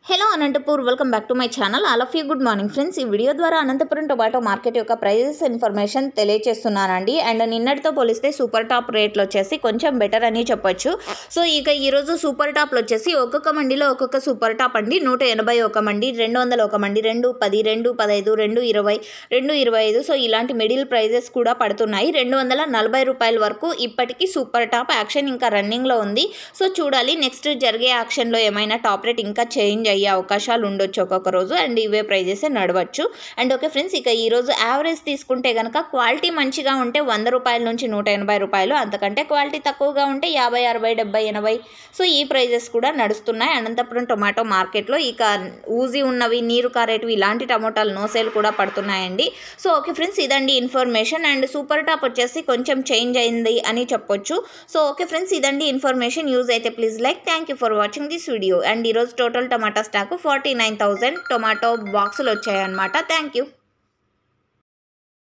Hello Anantapur welcome back to my channel. All of you good morning friends. ఈ video ద్వారా Anantapuram tomato market యొక్క prices information తెలియజేస్తున్నానండి. And నిన్నటితో పోలిస్తే super top రేట్లు వచ్చేసి కొంచెం బెటర్ అని చెప్పొచ్చు. సో ఇక ఈరోజు సూపర్ టాప్లు వచ్చేసి ఒక్కొక్క మండిలో ఒక్కొక్క సూపర్ టాప్ అండి 181 మండి, 201 మండి, 210, 215, 220, 225. సో ఇలాంటి మిడిల్ ప్రైజెస్ కూడా పడుతున్నాయి. 240 రూపాయల వరకు ఇప్పటికీ సూపర్ టాప్ యాక్షన్ ఇంకా రన్నింగ్లో ఉంది. సో చూడాలి నెక్స్ట్ జరిగే యాక్షన్లో ఏమైనా టాప్ రేట్ ఇంకా చేంజ్ అయ్యే అవకాశాలు ఉండొచ్చు ఒక్కొక్క రోజు. అండ్ ఇవే ప్రైజెస్ నడవచ్చు. అండ్ ఓకే ఫ్రెండ్స్, ఇక ఈరోజు యావరేజ్ తీసుకుంటే కనుక క్వాలిటీ మంచిగా ఉంటే 100 రూపాయల నుంచి 180 రూపాయలు, అంతకంటే క్వాలిటీ తక్కువగా ఉంటే 50, 60, 70, 80. సో ఈ ప్రైజెస్ కూడా నడుస్తున్నాయి అనంతపురం టొమాటో మార్కెట్లో. ఇక ఊజీ ఉన్నవి, నీరు కారేటివి ఇలాంటి టమోటాలు నో సేల్ కూడా పడుతున్నాయండి. సో ఓకే ఫ్రెండ్స్, ఇదండి ఇన్ఫర్మేషన్. అండ్ సూపర్ టాప్ వచ్చేసి కొంచెం చేంజ్ అయింది అని చెప్పొచ్చు. సో ఓకే ఫ్రెండ్స్, ఇదండి ఇన్ఫర్మేషన్. యూజ్ అయితే please like. Thank you for watching this video. And ఈరోజు టోటల్ టమాటా స్టాక్ 49,000 టొమాటో బాక్సులు వచ్చాయన్నమాట. Thank you.